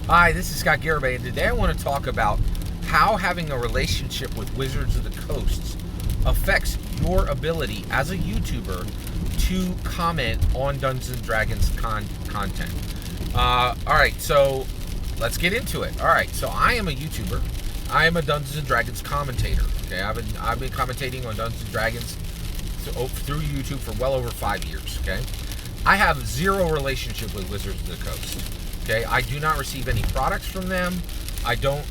Hi, this is Scott Garibay, and today I want to talk about how having a relationship with Wizards of the Coast affects your ability as a YouTuber to comment on Dungeons & Dragons content. Alright, so let's get into it. Alright, so I am a YouTuber. I am a Dungeons & Dragons commentator. Okay, I've been commentating on Dungeons & Dragons through YouTube for well over 5 years. Okay, I have zero relationship with Wizards of the Coast. Okay, I do not receive any products from them. I don't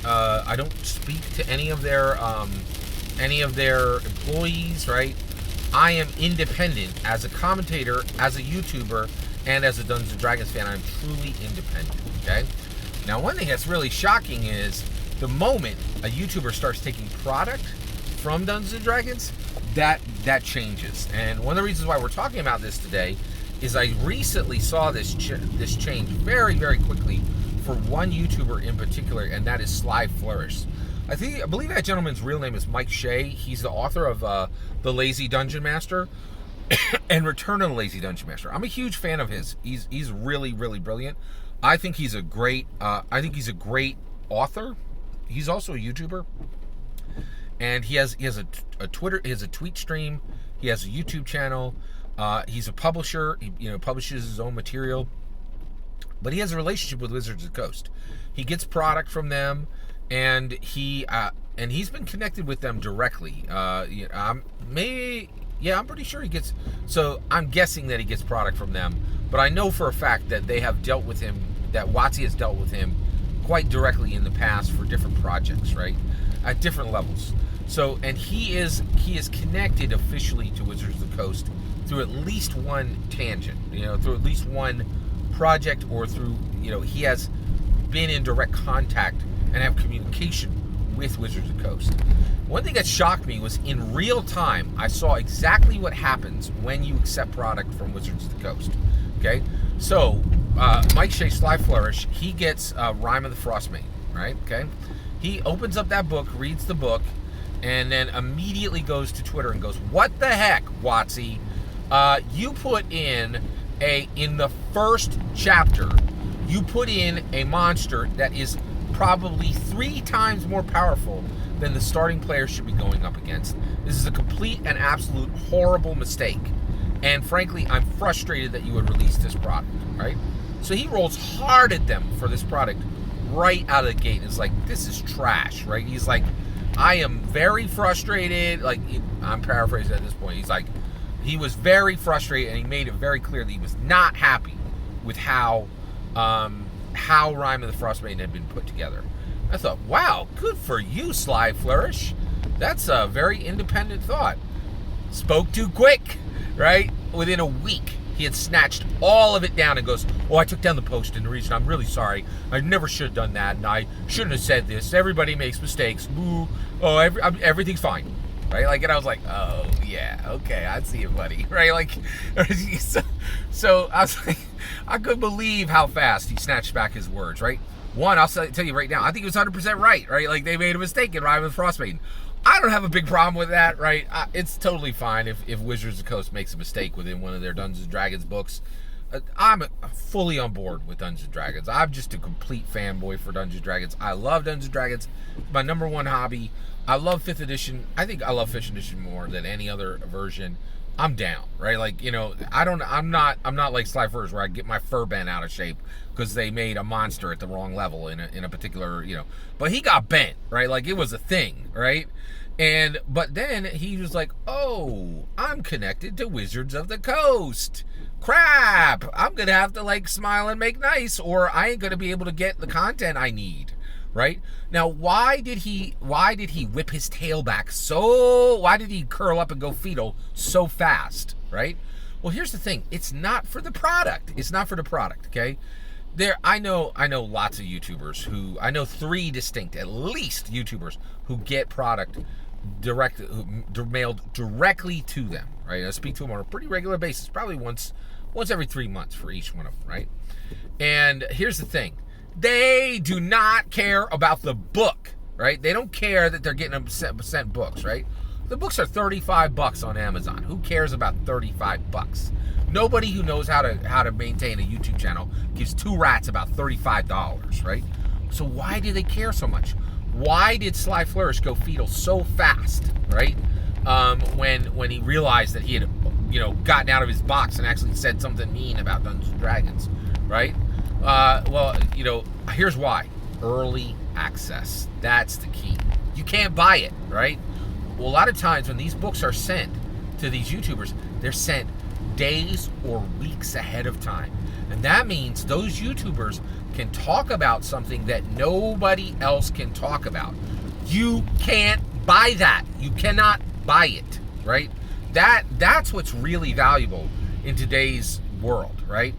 speak to any of their employees. Right, I am independent as a commentator, as a YouTuber, and as a Dungeons & Dragons fan. I'm truly independent. Okay, now one thing that's really shocking is the moment a YouTuber starts taking product from Dungeons & Dragons, that changes. And one of the reasons why we're talking about this today is I recently saw this change very, very quickly for one YouTuber in particular, and that is Flourish. I believe that gentleman's real name is Mike Shea. He's the author of The Lazy Dungeon Master and Return of the Lazy Dungeon Master. I'm a huge fan of his. He's really, really brilliant. I think he's a great author. He's also a YouTuber, and he has a Twitter, he has a tweet stream, he has a YouTube channel. He's a publisher. He publishes his own material, but he has a relationship with Wizards of the Coast. He gets product from them, and he's been connected with them directly. I'm pretty sure he gets. So I'm guessing that he gets product from them, but I know for a fact that they have dealt with him. That WotC has dealt with him quite directly in the past for different projects, right, at different levels. So, and he is connected officially to Wizards of the Coast through at least one tangent, through at least one project, or through, he has been in direct contact and have communication with Wizards of the Coast. One thing that shocked me was in real time, I saw exactly what happens when you accept product from Wizards of the Coast. Okay, so Mike Shea, Flourish, he gets Rime of the Frostmaiden, right? Okay, he opens up that book, reads the book, and then immediately goes to Twitter and goes, "What the heck, WotC? You put in the first chapter, you put in a monster that is probably 3 times more powerful than the starting player should be going up against. This is a complete and absolute horrible mistake. And frankly, I'm frustrated that you would release this product," right? So he rolls hard at them for this product right out of the gate. It's like, this is trash, right? He's like, I am very frustrated. Like, I'm paraphrasing at this point. He's like, he was very frustrated, and he made it very clear that he was not happy with how Rime of the Frostmaiden had been put together. I thought, wow, good for you, Flourish. That's a very independent thought. Spoke too quick, right? Within a week, he had snatched all of it down and goes, "Oh, I took down the post, and the reason, I'm really sorry. I never should have done that, and I shouldn't have said this. Everybody makes mistakes. Boo. Oh, everything's fine." Right? Like, and I was like, "Oh, yeah, okay, I see it, buddy." Right? Like, so I was like, I couldn't believe how fast he snatched back his words, right? One, I'll tell you right now, I think he was 100% right? Like, they made a mistake in Rime of the Frostmaiden. I don't have a big problem with that, right? It's totally fine if Wizards of the Coast makes a mistake within one of their Dungeons & Dragons books. I'm fully on board with Dungeons & Dragons. I'm just a complete fanboy for Dungeons & Dragons. I love Dungeons & Dragons. It's my number one hobby. I love 5th edition. I think I love 5th edition more than any other version. I'm down, right? Like, I'm not like Flourish, where I get my fur bent out of shape because they made a monster at the wrong level in a particular, but he got bent, right? Like, it was a thing, right? But then he was like, "Oh, I'm connected to Wizards of the Coast. Crap, I'm gonna have to like smile and make nice, or I ain't gonna be able to get the content I need." Right? Now, why did he whip his tail back why did he curl up and go fetal so fast, right? Well, here's the thing. It's not for the product. It's not for the product, okay? I know lots of YouTubers I know 3 distinct, at least, YouTubers who get product mailed directly to them, right? I speak to them on a pretty regular basis, probably once every 3 months for each one of them, right? And here's the thing. They do not care about the book, right? They don't care that they're getting sent books, right? The books are $35 on Amazon. Who cares about $35? Nobody who knows how to maintain a YouTube channel gives 2 rats about $35, right? So why do they care so much? Why did Sly Flourish go fetal so fast, right? When he realized that he had, gotten out of his box and actually said something mean about Dungeons and Dragons, right? Well, here's why. Early access. That's the key. You can't buy it, right? Well, a lot of times when these books are sent to these YouTubers, they're sent days or weeks ahead of time. And that means those YouTubers can talk about something that nobody else can talk about. You can't buy that. You cannot buy it, right? That's what's really valuable in today's world, right?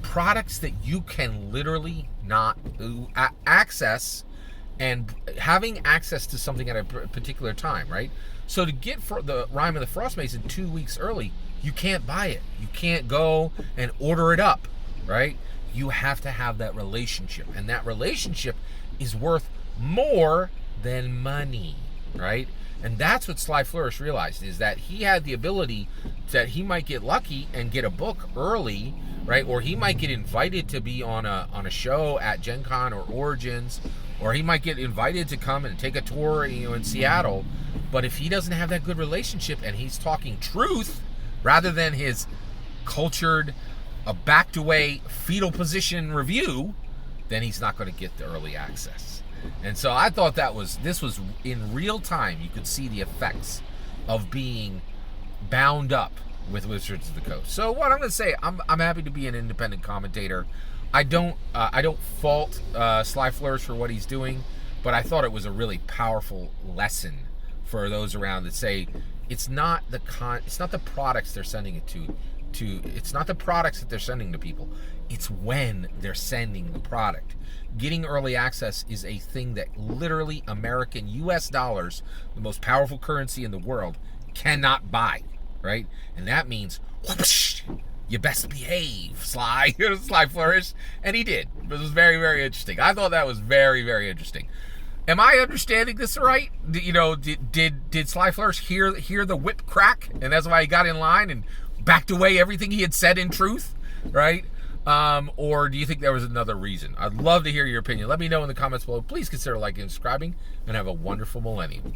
Products that you can literally not access, and having access to something at a particular time, right? So to get for the Rime of the Frost Mason 2 weeks early, you can't buy it. You can't go and order it up, right? You have to have that relationship, and that relationship is worth more than money, right? And that's what Sly Flourish realized, is that he had the ability that he might get lucky and get a book early, right? Or he might get invited to be on a show at Gen Con or Origins, or he might get invited to come and take a tour, in Seattle. But if he doesn't have that good relationship and he's talking truth rather than his cultured, backed away fetal position review, then he's not going to get the early access. And so I thought this was in real time. You could see the effects of being bound up with Wizards of the Coast. So what I'm going to say, I'm happy to be an independent commentator. I don't fault Sly Flourish for what he's doing, but I thought it was a really powerful lesson for those around that say it's not the products they're sending it to it's not the products that they're sending to people. It's when they're sending the product. Getting early access is a thing that literally American US dollars, the most powerful currency in the world, cannot buy, right? And that means whoosh, you best behave, Sly Flourish. And he did. It was very, very interesting. I thought that was very, very interesting. Am I understanding this right? Did Sly Flourish hear the whip crack, and that's why he got in line and backed away everything he had said in truth, right? Or do you think there was another reason? I'd love to hear your opinion. Let me know in the comments below. Please consider liking and subscribing, and have a wonderful millennium.